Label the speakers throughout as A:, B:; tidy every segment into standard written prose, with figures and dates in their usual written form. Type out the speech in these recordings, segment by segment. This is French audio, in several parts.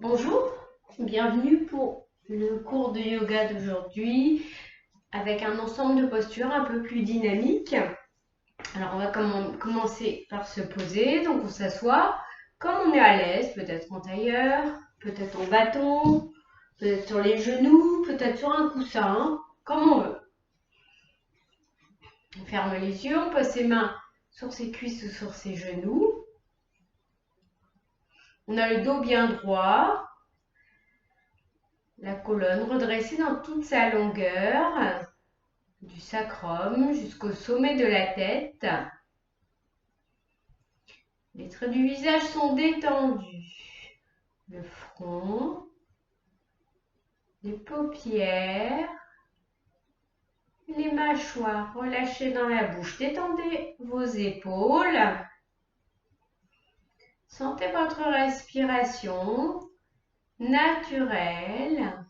A: Bonjour, bienvenue pour le cours de yoga d'aujourd'hui avec un ensemble de postures un peu plus dynamiques. Alors on va commencer par se poser, donc on s'assoit comme on est à l'aise, peut-être en tailleur, peut-être en bâton, peut-être sur les genoux, peut-être sur un coussin, comme on veut. On ferme les yeux, on pose ses mains sur ses cuisses ou sur ses genoux. On a le dos bien droit. La colonne redressée dans toute sa longueur, du sacrum jusqu'au sommet de la tête. Les traits du visage sont détendus. Le front, les paupières, les mâchoires relâchées dans la bouche. Détendez vos épaules. Sentez votre respiration naturelle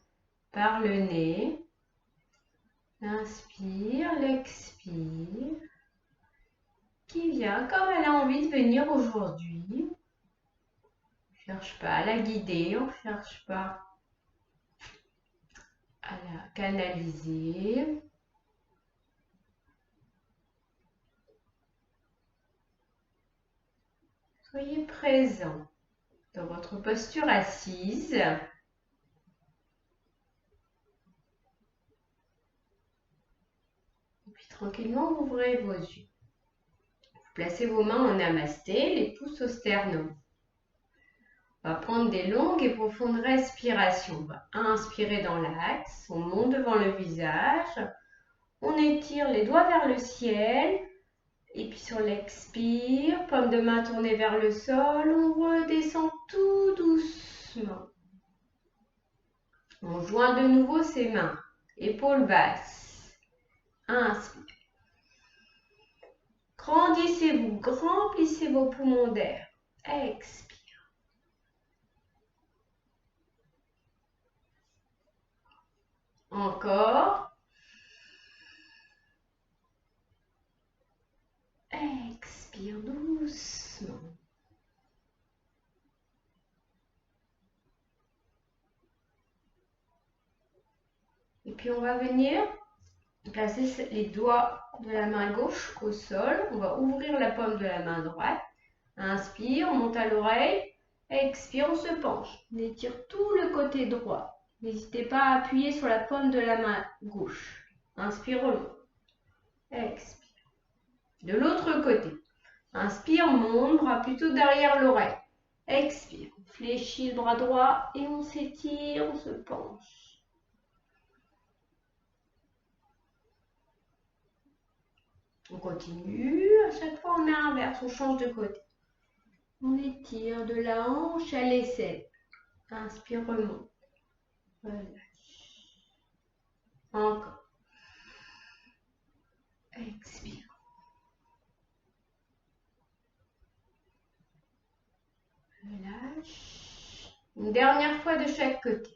A: par le nez. L'inspire, l'expire, qui vient comme elle a envie de venir aujourd'hui. On ne cherche pas à la guider, on ne cherche pas à la canaliser. Soyez présent dans votre posture assise. Et puis tranquillement, ouvrez vos yeux. Vous placez vos mains en namasté, les pouces au sternum. On va prendre des longues et profondes respirations. On va inspirer dans l'axe, on monte devant le visage, on étire les doigts vers le ciel, et puis sur l'expire, paume de main tournée vers le sol, on redescend tout doucement. On joint de nouveau ses mains, épaules basses. Inspire. Grandissez-vous, remplissez vos poumons d'air. Expire. Encore. Expire doucement. Et puis on va venir placer les doigts de la main gauche au sol. On va ouvrir la paume de la main droite. Inspire, on monte à l'oreille. Expire, on se penche. On étire tout le côté droit. N'hésitez pas à appuyer sur la paume de la main gauche. Inspire, on monte. Expire. De l'autre côté. Inspire, monte, bras plutôt derrière l'oreille. Expire. On fléchit le bras droit et on s'étire, on se penche. On continue. À chaque fois, on inverse, on change de côté. On étire de la hanche à l'aisselle. Inspire, remonte. Relâche. Encore. Expire. Relâche. Une dernière fois de chaque côté.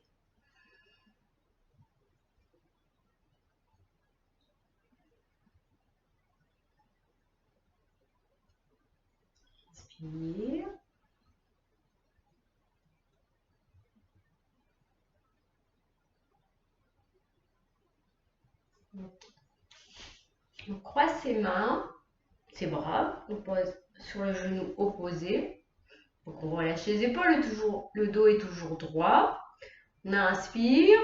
A: Inspire. On croise ses mains, ses bras, on pose sur le genou opposé. Donc on relâche les épaules, le dos est toujours droit. On inspire,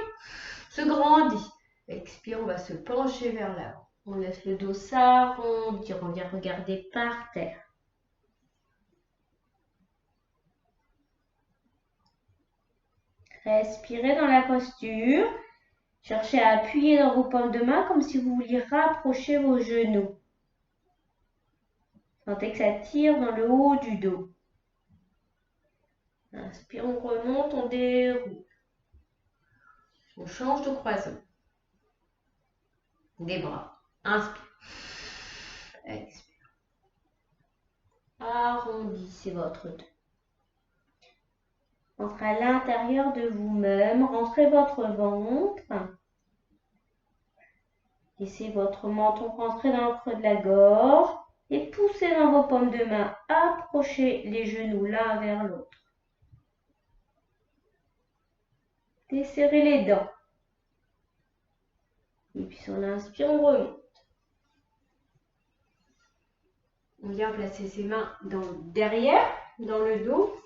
A: se grandit. Expire, on va se pencher vers l'avant. On laisse le dos s'arrondir, on vient regarder par terre. Respirez dans la posture. Cherchez à appuyer dans vos paumes de main comme si vous vouliez rapprocher vos genoux. Sentez que ça tire dans le haut du dos. Inspire, on remonte, on déroule. On change de croisement. Des bras. Inspire. Expire. Arrondissez votre dos. Entrez à l'intérieur de vous-même. Rentrez votre ventre. Laissez votre menton rentrer dans le creux de la gorge. Et poussez dans vos paumes de main. Approchez les genoux l'un vers l'autre. desserrer les dents. Et puis si on inspire, on remonte. On vient placer ses mains derrière, dans le dos.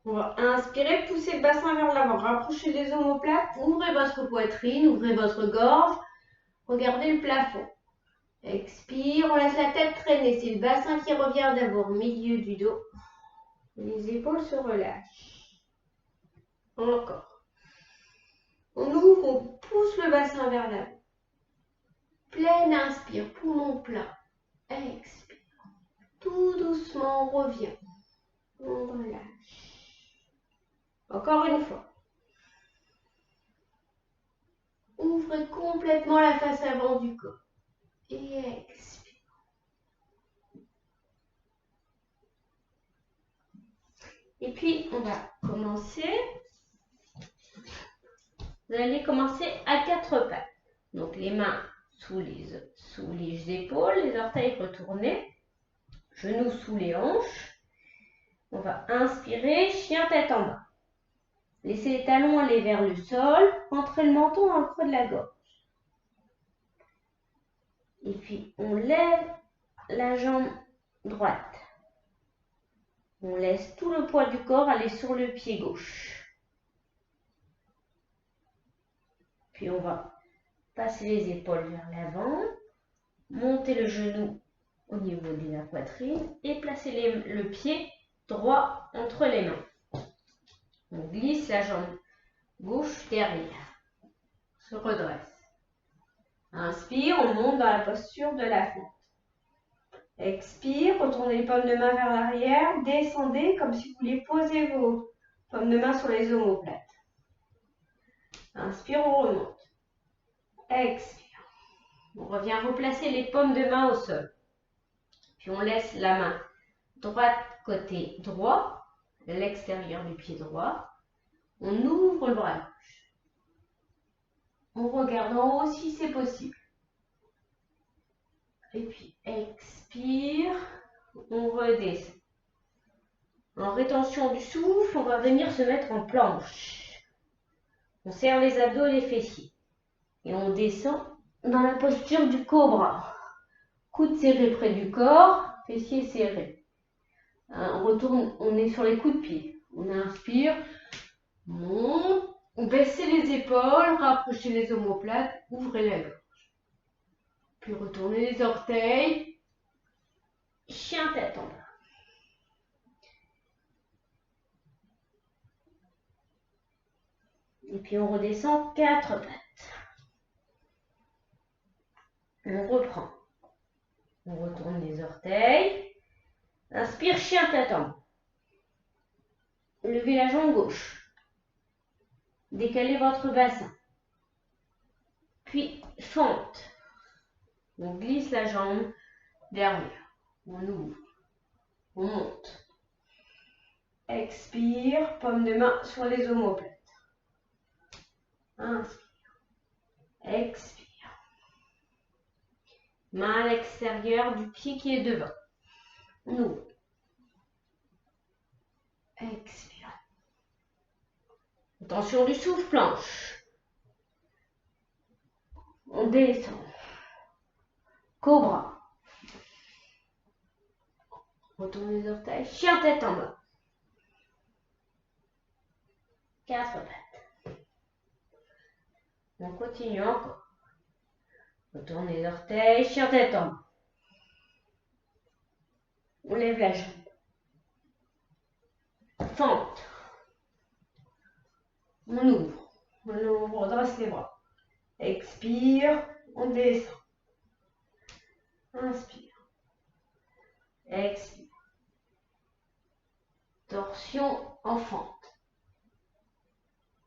A: On va inspirer, pousser le bassin vers l'avant, rapprochez les omoplates, ouvrez votre poitrine, ouvrez votre gorge, regardez le plafond. Expire, on laisse la tête traîner, c'est le bassin qui revient d'abord au milieu du dos. Les épaules se relâchent. Encore. On ouvre, on pousse le bassin vers l'avant. Pleine inspire, poumon plein. Expire. Tout doucement, on revient. On relâche. Encore une fois. Ouvrez complètement la face avant du corps. Et expire. Et puis, on va commencer. Vous allez commencer à 4 pattes. Donc, les mains sous les épaules, les orteils retournés, genoux sous les hanches. On va inspirer, chien tête en bas. Laissez les talons aller vers le sol, entrez le menton dans le creux de la gorge. Et puis, on lève la jambe droite. On laisse tout le poids du corps aller sur le pied gauche. Puis, on va passer les épaules vers l'avant, monter le genou au niveau de la poitrine et placer le pied droit entre les mains. On glisse la jambe gauche derrière. On se redresse. Inspire, on monte dans la posture de la fente. Expire, retournez les paumes de main vers l'arrière, descendez comme si vous vouliez poser vos paumes de main sur les omoplates. Inspire, on remonte. Expire. On revient replacer les paumes de main au sol. Puis on laisse la main droite côté droit, l'extérieur du pied droit. On ouvre le bras gauche. On regarde en haut si c'est possible. Et puis expire, on redescend. En rétention du souffle, on va venir se mettre en planche. On serre les abdos et les fessiers. Et on descend dans la posture du cobra. Coudes serrés près du corps, fessiers serrés. On retourne, on est sur les coups de pied. On inspire, monte, baissez les épaules, rapprochez les omoplates, ouvrez la gorge. Puis retournez les orteils, chien tête en bas. Et puis on redescend 4 pattes. On reprend. On retourne les orteils. Inspire, chien tête en bas. Levez la jambe gauche. Décalez votre bassin. Puis fente. On glisse la jambe derrière. On ouvre. On monte. Expire, paume de main sur les omoplates. Inspire. Expire. Main à l'extérieur du pied qui est devant. On ouvre. Expire. Attention du souffle, planche. On descend. Cobra. Retourne les orteils. Chien tête en bas. 4 pattes. On continue encore. Retourne les orteils. Chien tête en bas. On lève la jambe. Fente. On ouvre. On redresse les bras. Expire. On descend. Inspire. Expire. Torsion en fente.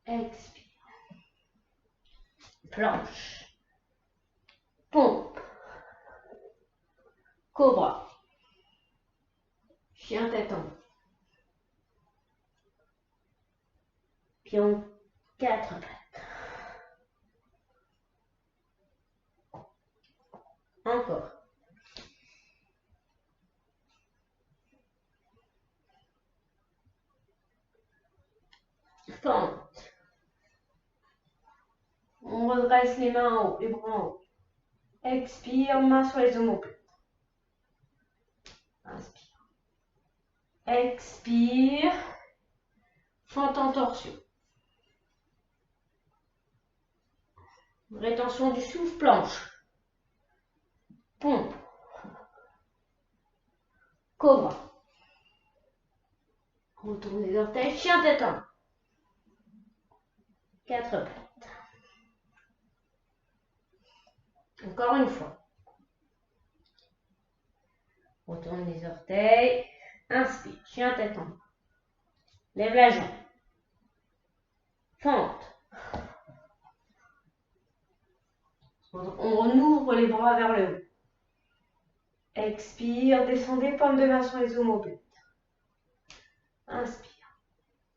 A: Expire. Planche. Pompe. Cobra. Chien tête en bas. Pion 4 pattes. Encore. Fente. On redresse les mains en haut, les bras en haut. Expire, main sur les omoplates. Inspire. Expire. Fente en torsion. Rétention du souffle, planche. Pompe. Cobra. Retourne les orteils, chien tête en bas. 4 pattes. Encore une fois. Retourne les orteils. Inspire, chien tête en bas. Lève la jambe. Fente. On ouvre les bras vers le haut. Expire, descendez, paume de main sur les omoplates. Inspire.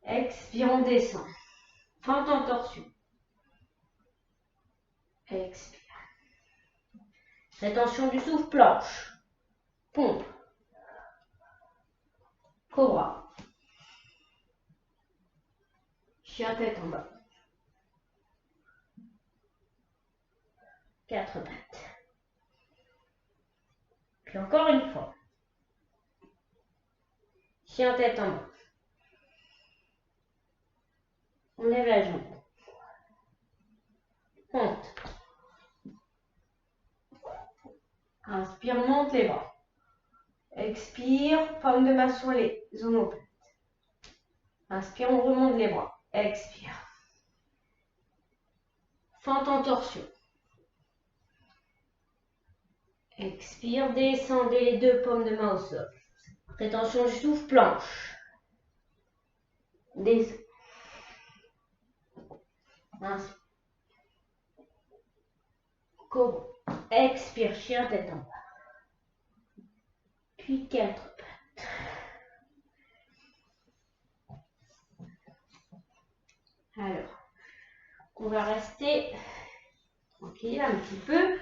A: Expire, on descend. Fente en torsion. Expire. Rétention du souffle, planche. Pompe. Cobra. Chien tête en bas. 4 pattes. Puis encore une fois. Chien tête en bas. On lève la jambe. Monte. Inspire, monte les bras. Expire, paume de main sur les omoplates. Inspire, on remonte les bras. Expire. Fente en torsion. Expire, descendez les deux paumes de main au sol. Rétention du souffle, planche. Descends. Inspire. Cobra. Expire, chien tête en bas. Puis 4 pattes. Alors, on va rester tranquille un petit peu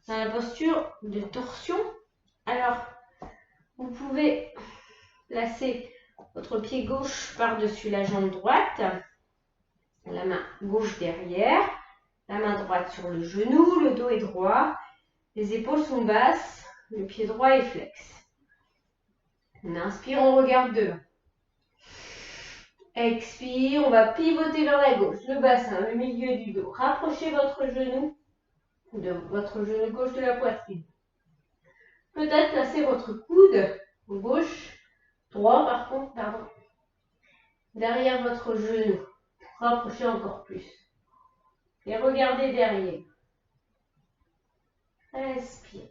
A: dans la posture de torsion. Alors, vous pouvez placer votre pied gauche par-dessus la jambe droite, la main gauche derrière, la main droite sur le genou, le dos est droit, les épaules sont basses, le pied droit est flex. On inspire, on regarde devant. Expire, on va pivoter vers la gauche, le bassin, le milieu du dos. Rapprochez votre genou gauche de la poitrine. Peut-être placer votre coude gauche, droit par contre, pardon, derrière votre genou. Rapprochez encore plus. Et regardez derrière. Respire.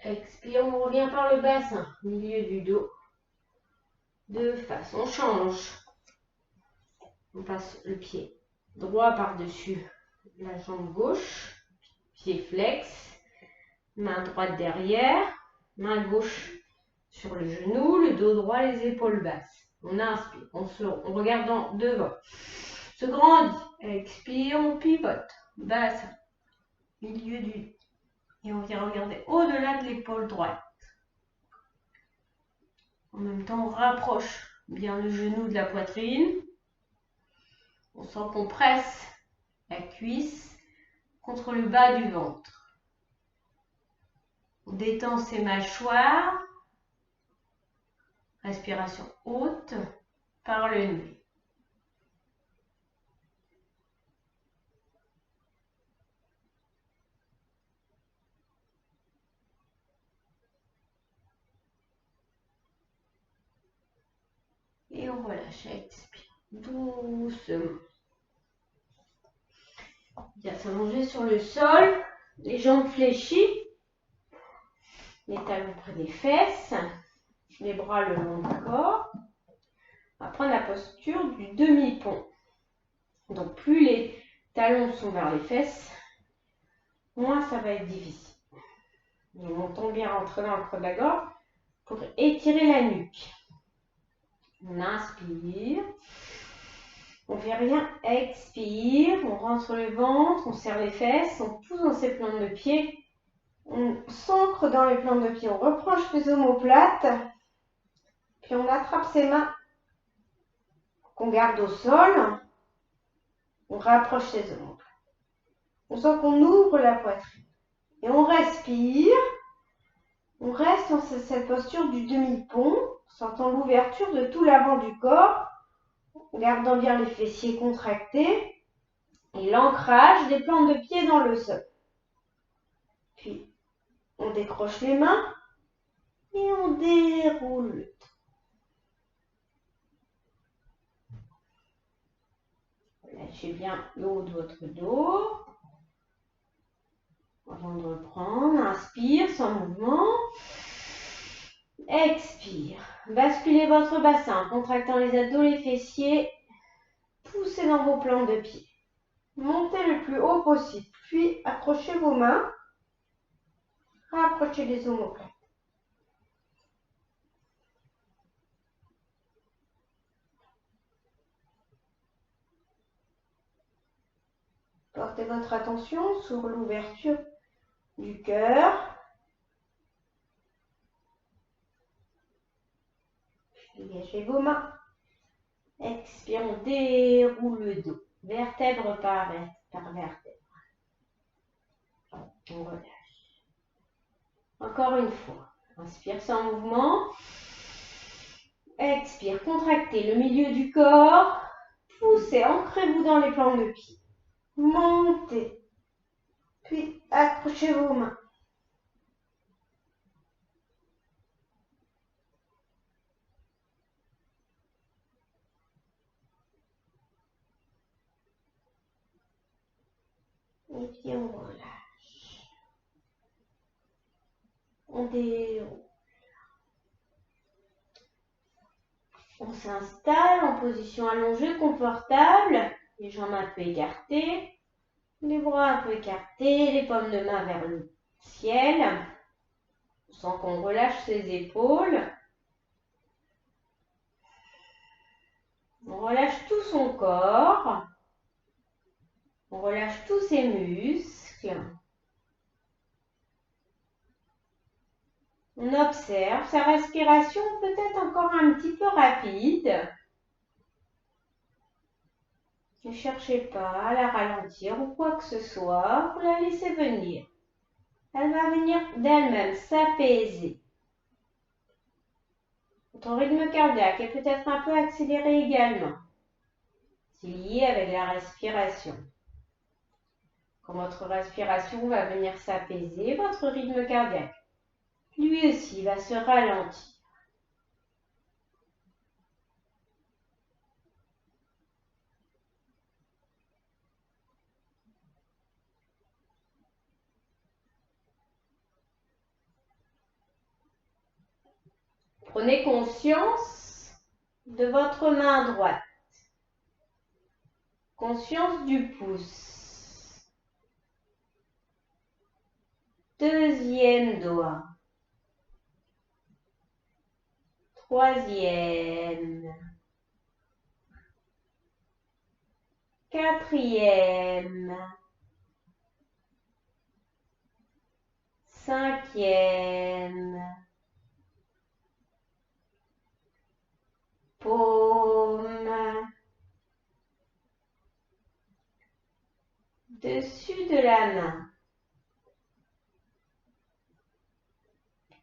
A: Expire, on revient par le bassin, milieu du dos. De face, on change. On passe le pied droit par-dessus la jambe gauche. Pied flex. Main droite derrière. Main gauche sur le genou. Le dos droit, les épaules basses. On inspire, on regarde devant. Se grandit. Expire, on pivote. Bassin. Milieu du dos. Et on vient regarder au-delà de l'épaule droite. En même temps, on rapproche bien le genou de la poitrine. On sent qu'on presse la cuisse contre le bas du ventre. On détend ses mâchoires. Respiration haute par le nez. Et on relâche, expire doucement. Bien s'allonger sur le sol, les jambes fléchies, les talons près des fesses, les bras le long du corps. On va prendre la posture du demi-pont. Donc plus les talons sont vers les fesses, moins ça va être difficile. Nous montons bien rentrer dans le creux de la gorge pour étirer la nuque. On inspire. On fait rien. Expire. On rentre le ventre. On serre les fesses. On pousse dans ses plantes de pied. On s'ancre dans les plantes de pied. On reproche les omoplates. Puis on attrape ses mains qu'on garde au sol. On rapproche ses omoplates. On sent qu'on ouvre la poitrine. Et on respire. On reste dans cette posture du demi-pont, sentant l'ouverture de tout l'avant du corps, en gardant bien les fessiers contractés et l'ancrage des plantes de pied dans le sol. Puis, on décroche les mains et on déroule le dos. Lâchez bien le haut de votre dos. Avant de reprendre, inspire sans mouvement. Expire. Basculez votre bassin en contractant les abdos, les fessiers. Poussez dans vos plantes de pied. Montez le plus haut possible. Puis accrochez vos mains. Rapprochez les omoplates. Portez votre attention sur l'ouverture du cœur. Dégagez vos mains. Expire, on déroule le dos, vertèbre par vertèbre. On relâche. Encore une fois. Inspire sans mouvement. Expire, contractez le milieu du corps. Poussez, ancrez-vous dans les plantes de pied. Montez. Puis accrochez vos mains. Et puis on relâche. On déroule. On s'installe en position allongée, confortable. Les jambes un peu écartées. Les bras un peu écartés. Les paumes de main vers le ciel. On sent qu'on relâche ses épaules. On relâche tout son corps. On relâche tous ses muscles. On observe sa respiration peut-être encore un petit peu rapide. Ne cherchez pas à la ralentir ou quoi que ce soit. Vous la laissez venir. Elle va venir d'elle-même s'apaiser. Votre rythme cardiaque est peut-être un peu accéléré également. C'est lié avec la respiration. Quand votre respiration va venir s'apaiser, votre rythme cardiaque, lui aussi, va se ralentir. Prenez conscience de votre main droite. Conscience du pouce. Deuxième doigt. Troisième. Quatrième. Cinquième. Paume. Dessus de la main.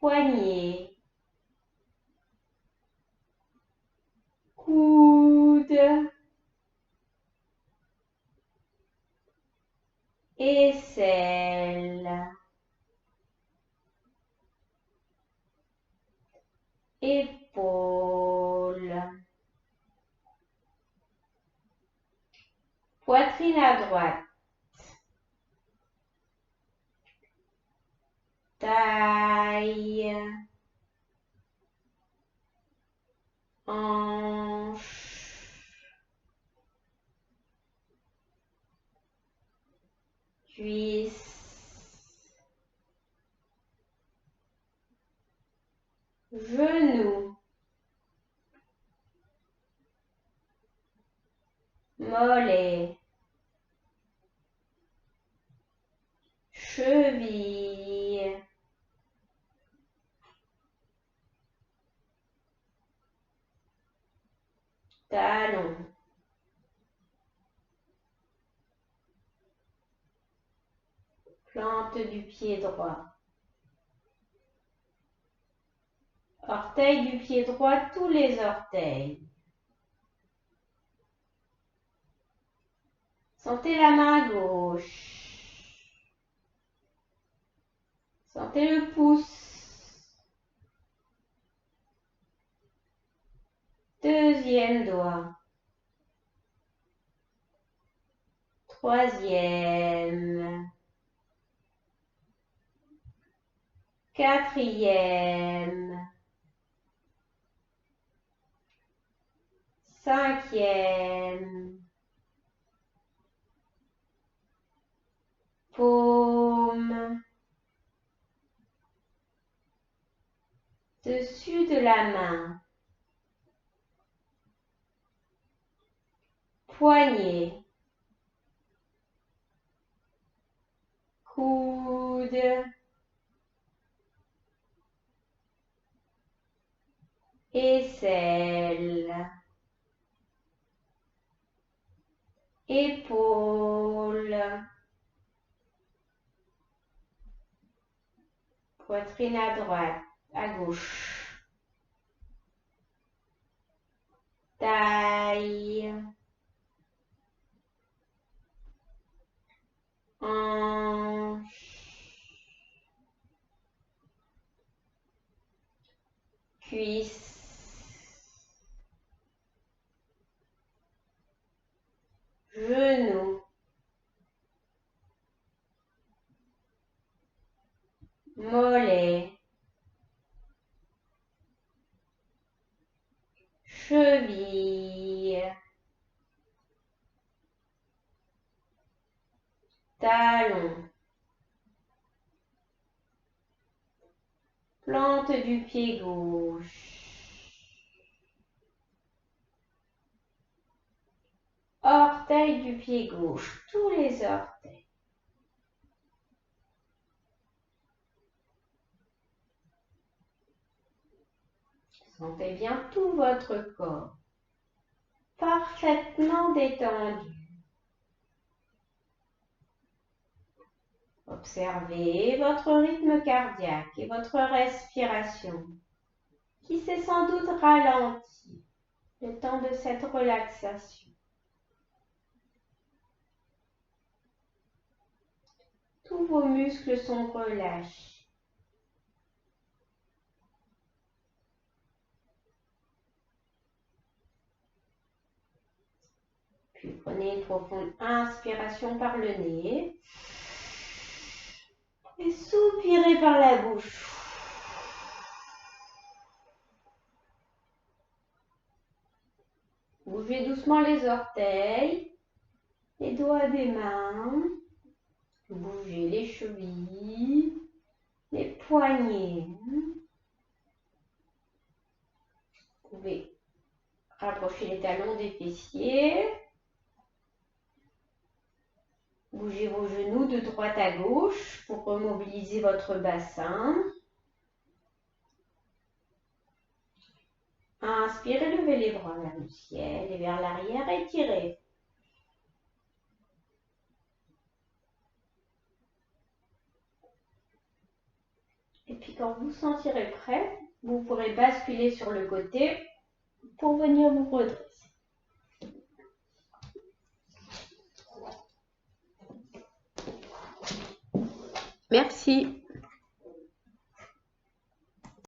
A: Poignet. Coude. Aisselle. Épaule. Poitrine à droite. Taille. Hanche. Cuisse. Genou. mollet, cheville, talon, plante du pied droit, orteil du pied droit, tous les orteils. Sentez la main gauche. Sentez le pouce. Deuxième doigt. Troisième. Quatrième. Cinquième. Paume. Dessus de la main. Poignet. Coude. Aisselle. Épaule. Poitrine à droite, à gauche. Taille. Hanche. Cuisse. Genou. Mollet. Cheville. Talon. Plante du pied gauche. Orteil du pied gauche, tous les orteils. Sentez bien tout votre corps, parfaitement détendu. Observez votre rythme cardiaque et votre respiration, qui s'est sans doute ralenti le temps de cette relaxation. Tous vos muscles sont relâchés. Puis prenez une profonde inspiration par le nez et soupirez par la bouche. Bougez doucement les orteils, les doigts des mains. Bougez les chevilles, les poignets. Vous pouvez rapprocher les talons des fessiers. Bougez vos genoux de droite à gauche pour remobiliser votre bassin. Inspirez, levez les bras vers le ciel et vers l'arrière, étirez. Et puis quand vous sentirez prêt, vous pourrez basculer sur le côté pour venir vous redresser. Merci.